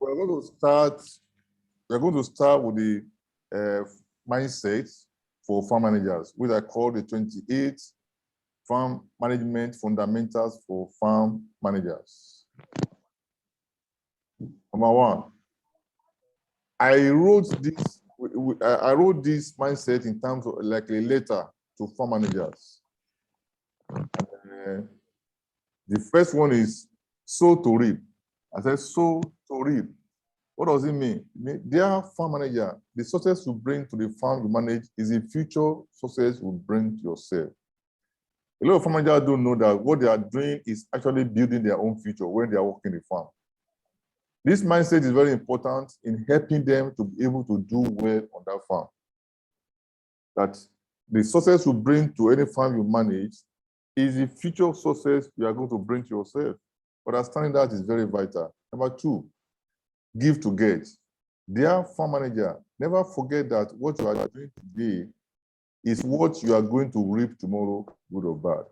We're going to start. We're going to start with the mindset for farm managers, which I call the 28 farm management fundamentals for farm managers. Number one, I wrote this mindset in terms of like a letter to farm managers. The first one is sow to reap. I said sow to reap. What does it mean? Dear farm manager, the success you bring to the farm you manage is the future success you bring to yourself. A lot of farm managers don't know that what they are doing is actually building their own future when they are working the farm. This mindset is very important in helping them to be able to do well on that farm. That the success you bring to any farm you manage is the future success you are going to bring to yourself. Understanding that is very vital. Number two, give to get. Dear farm manager, never forget that what you are doing today is what you are going to reap tomorrow, good or bad.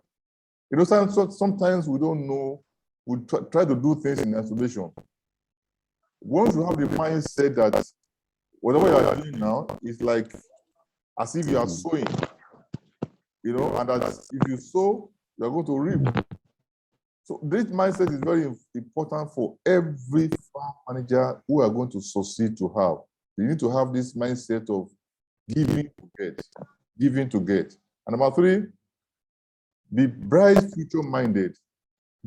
You know, sometimes we don't know, we try to do things in isolation. Once you have the mindset that whatever you are doing now is like as if you are sowing, you know, and that if you sow, you are going to reap. So this mindset is very important for every farm manager who are going to succeed to have. You need to have this mindset of giving to get, giving to get. And number three, be bright, future-minded.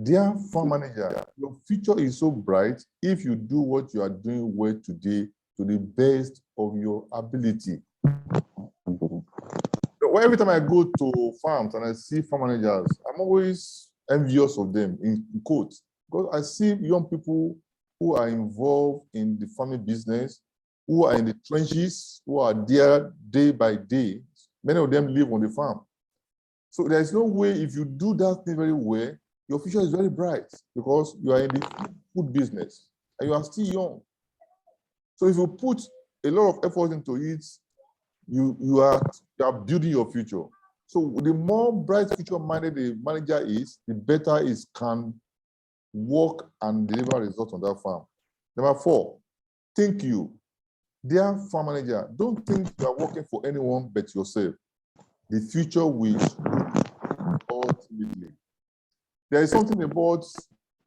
Dear farm manager, your future is so bright if you do what you are doing well today to the best of your ability. So every time I go to farms and I see farm managers, I'm always envious of them, in quotes, because I see young people who are involved in the farming business, who are in the trenches, who are there day by day. Many of them live on the farm. So there is no way, if you do that thing very well, your future is very bright because you are in the food business and you are still young. So if you put a lot of effort into it, you are building your future. So the more bright future-minded the manager is, the better it can work and deliver results on that farm. Number four, think you. Dear farm manager, don't think you are working for anyone but yourself. The future will ultimately. There is something about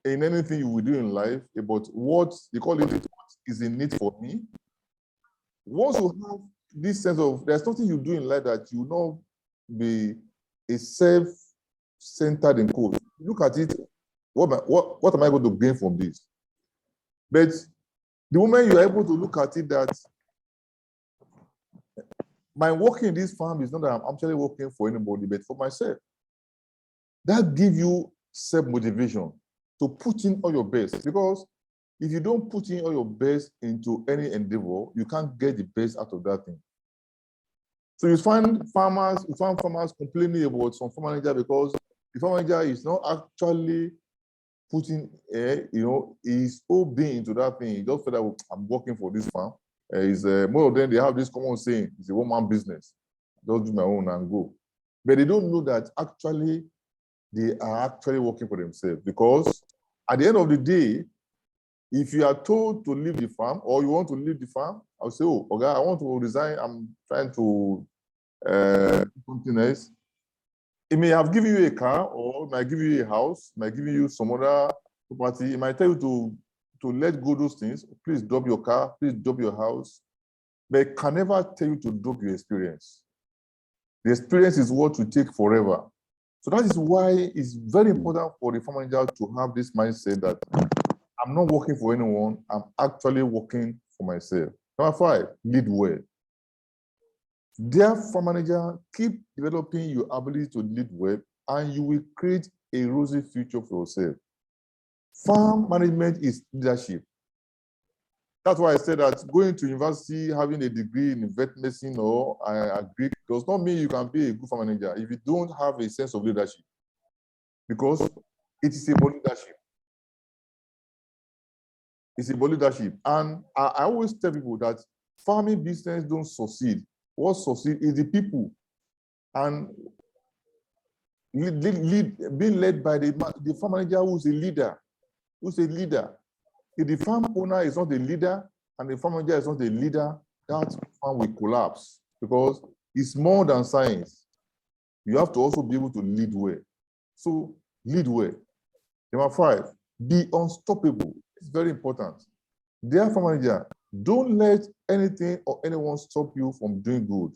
in anything you will do in life about what they call it, what is in it for me. Once you have this sense of there's something you do in life that you know be a self-centered in code. Look at it. What am I going to gain from this? But the moment you are able to look at it that my working in this farm is not that I'm actually working for anybody, but for myself. That gives you self-motivation to put in all your best. Because if you don't put in all your best into any endeavor, you can't get the best out of that thing. So you find farmers complaining about some farm manager because the farm manager is not actually putting, his whole being into that thing. He just feel that I'm working for this farm. Most of them, they have this common saying, it's a one-man business. Just do my own and go. But they don't know that actually they are actually working for themselves, because at the end of the day, if you are told to leave the farm or you want to leave the farm, I'll say, oh, okay, I want to resign. I'm trying to do something else. It may have given you a car, or it might give you a house, it might give you some other property. It might tell you to let go those things. Please drop your car, please drop your house. But it can never tell you to drop your experience. The experience is what you take forever. So that is why it's very important for the farm manager to have this mindset that I'm not working for anyone, I'm actually working for myself. Number five, lead well. Dear farm manager, keep developing your ability to lead well, and you will create a rosy future for yourself. Farm management is leadership. That's why I said that going to university, having a degree in vet medicine or agri does not mean you can be a good farm manager if you don't have a sense of leadership, because it is about leadership. It's about leadership. And I always tell people that farming business don't succeed. What succeeds is the people. And being led by the farm manager who's a leader. If the farm owner is not the leader and the farm manager is not the leader, that farm will collapse because it's more than science. You have to also be able to lead well. So lead well. Number 5, be unstoppable. It's very important. Dear farm manager, don't let anything or anyone stop you from doing good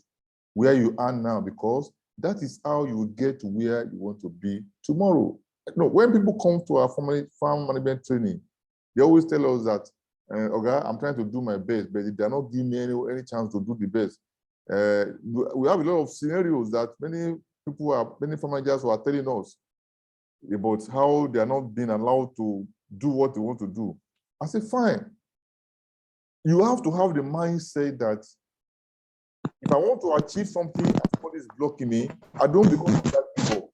where you are now, because that is how you will get to where you want to be tomorrow. No, when people come to our farm management training, they always tell us that, okay, I'm trying to do my best, but they're not giving me any chance to do the best. We have a lot of scenarios that many farm managers who are telling us about how they are not being allowed to do what they want to do. I say, fine. You have to have the mindset that if I want to achieve something and somebody is blocking me, I don't become that people.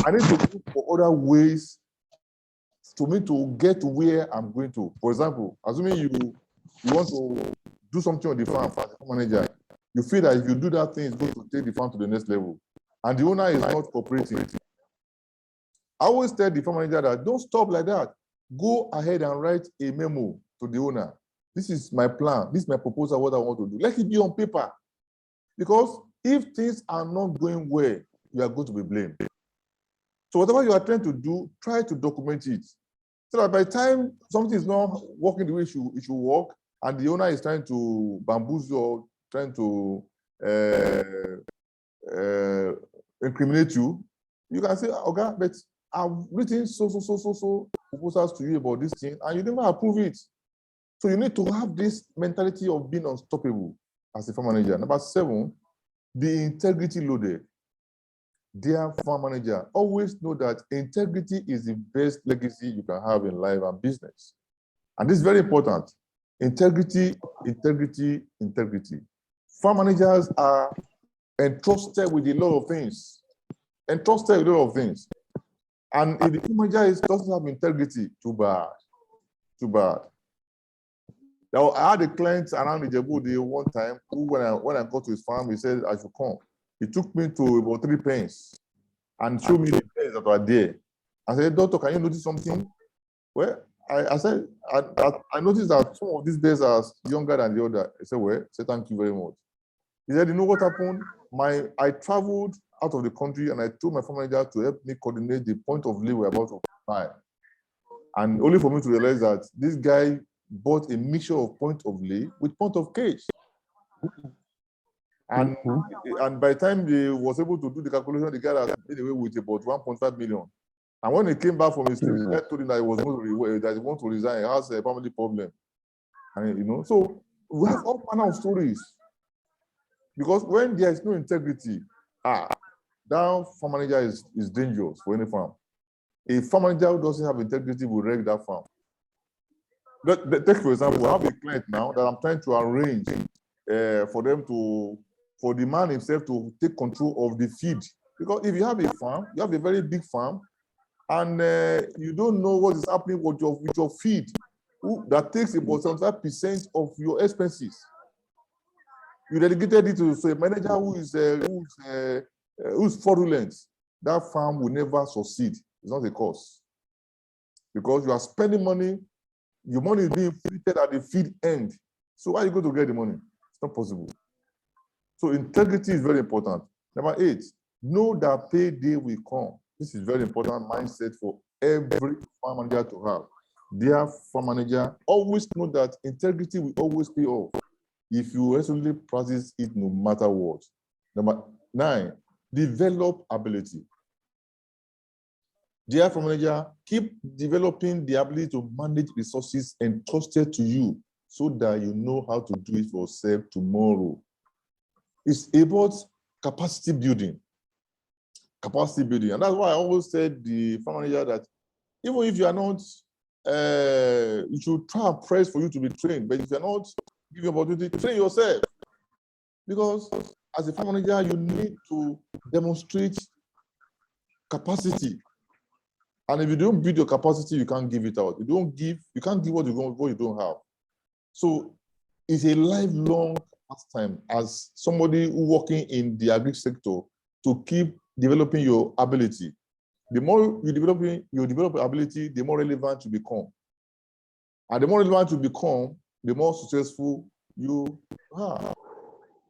I need to look for other ways to me to get to where I'm going to. For example, assuming you want to do something on the farm as a farm manager, you feel that if you do that thing, it's going to take the farm to the next level, and the owner is not cooperating. I always tell the farm manager that don't stop like that. Go ahead and write a memo to the owner. This is my plan. This is my proposal, what I want to do. Let it be on paper. Because if things are not going well, you are going to be blamed. So whatever you are trying to do, try to document it. So that by the time something is not working the way it should work, and the owner is trying to bamboozle or trying to incriminate you, you can say, okay, but I've written so proposals to you about this thing, and you never approve it. So you need to have this mentality of being unstoppable as a farm manager. Number 7, be integrity loaded. Dear farm manager, always know that integrity is the best legacy you can have in life and business. And this is very important. Integrity, integrity, integrity. Farm managers are entrusted with a lot of things. Entrusted with a lot of things. And if the farm manager doesn't have integrity, too bad. Too bad. Now, I had a client around Ijebu one time who, when I got to his farm, he said I should come. He took me to about 3 pens and showed me the pens that were there. I said, doctor, can you notice something? Well, I said, I noticed that some of these bears are younger than the other. I said, well, I said, thank you very much. He said, you know what happened? I traveled out of the country and I told my farm manager to help me coordinate the point of lay we're about to buy. And only for me to realize that this guy bought a mixture of point of lay with point of cage. And, and by the time he was able to do the calculation, the guy had made away with about 1.5 million. And when he came back from his trip, the guy told him that he was that he wanted to resign. He has a family problem. And you know, so we have all manner of stories. Because when there is no integrity, that farm manager is dangerous for any farm. A farm manager who doesn't have integrity will wreck that farm. Take for example, I have a client now that I'm trying to arrange for the man himself to take control of the feed. Because if you have a farm, you have a very big farm, and you don't know what is happening with your feed, that takes about 75% of your expenses. You dedicated it to a manager who's fraudulent. That farm will never succeed. It's not a cause. Because you are spending money, your money is being treated at the feed end. So how are you going to get the money? It's not possible. So integrity is very important. Number 8, know that payday will come. This is very important mindset for every farm manager to have. Dear farm manager, always know that integrity will always pay off if you actually practice it no matter what. Number 9, develop ability. Dear farm manager, keep developing the ability to manage resources entrusted to you so that you know how to do it for yourself tomorrow. It's about capacity building. Capacity building. And that's why I always said the farm manager that even if you are not, you should try and press for you to be trained. But if you're not giving opportunity, train yourself. Because as a farm manager, you need to demonstrate capacity. And if you don't build your capacity, you can't give it out. You can't give what you don't have. So it's a lifelong pastime as somebody who working in the agri sector to keep developing your ability. The more you develop ability, the more relevant you become. And the more relevant you become, the more successful you are.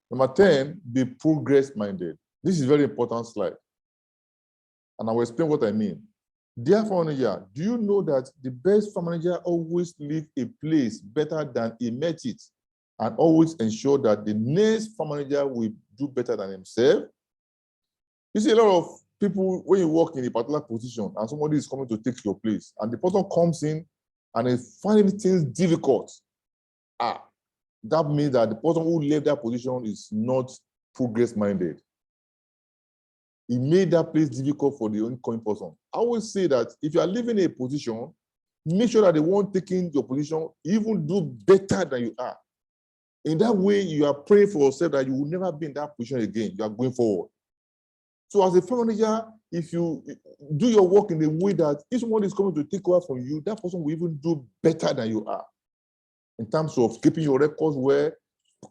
Number 10, be progress-minded. This is a very important slide. And I will explain what I mean. Dear farm manager, do you know that the best farm manager always leave a place better than he met it, and always ensure that the next farm manager will do better than himself? You see a lot of people, when you work in a particular position and somebody is coming to take your place, and the person comes in and is finding things difficult, that means that the person who left that position is not progress-minded. He made that place difficult for the incoming person. I always say that if you are leaving a position, make sure that the one taking your position even do better than you are. In that way, you are praying for yourself that you will never be in that position again. You are going forward. So as a farm manager, if you do your work in a way that if someone is coming to take over from you, that person will even do better than you are. In terms of keeping your records well,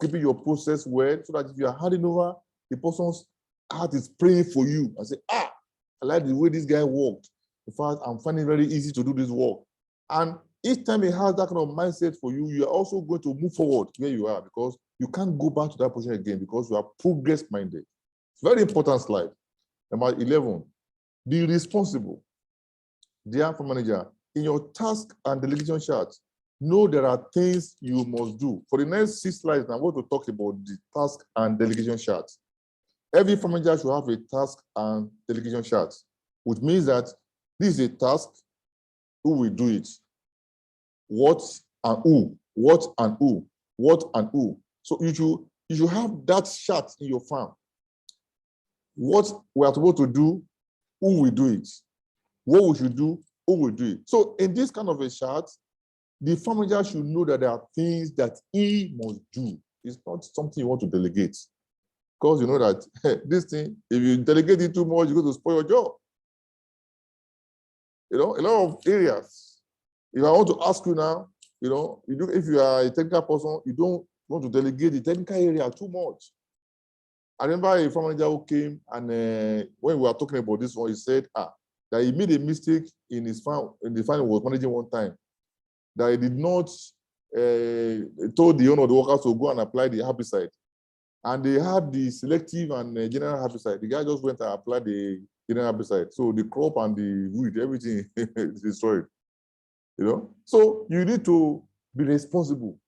keeping your process well, so that if you are handing over, the person's heart is praying for you and say, I like the way this guy worked. In fact, I'm finding it very easy to do this work. And each time he has that kind of mindset for you, you are also going to move forward where you are, because you can't go back to that position again because you are progress-minded. It's a very important slide. Number 11, be responsible. Dear farm manager, in your task and delegation chart, know there are things you must do. For the next 6 slides, I'm going to talk about the task and delegation chart. Every farm manager should have a task and delegation chart, which means that this is a task, who will do it, what and who, what and who, what and who. So you should have that chart in your farm. What we are supposed to do, who will do it, what we should do, who will do it. So in this kind of a chart, the farm manager should know that there are things that he must do. It's not something you want to delegate. Because you know that this thing, if you delegate it too much, you're going to spoil your job. You know, a lot of areas. If I want to ask you now, if you are a technical person, you don't want to delegate the technical area too much. I remember a farm manager who came, and when we were talking about this one, he said that he made a mistake in his farm, in the farm he was managing one time, that he did not told the owner of the workers to go and apply the herbicide. And they had the selective and general herbicide. The guy just went and applied the general herbicide. So the crop and the weed, everything is destroyed. So you need to be responsible.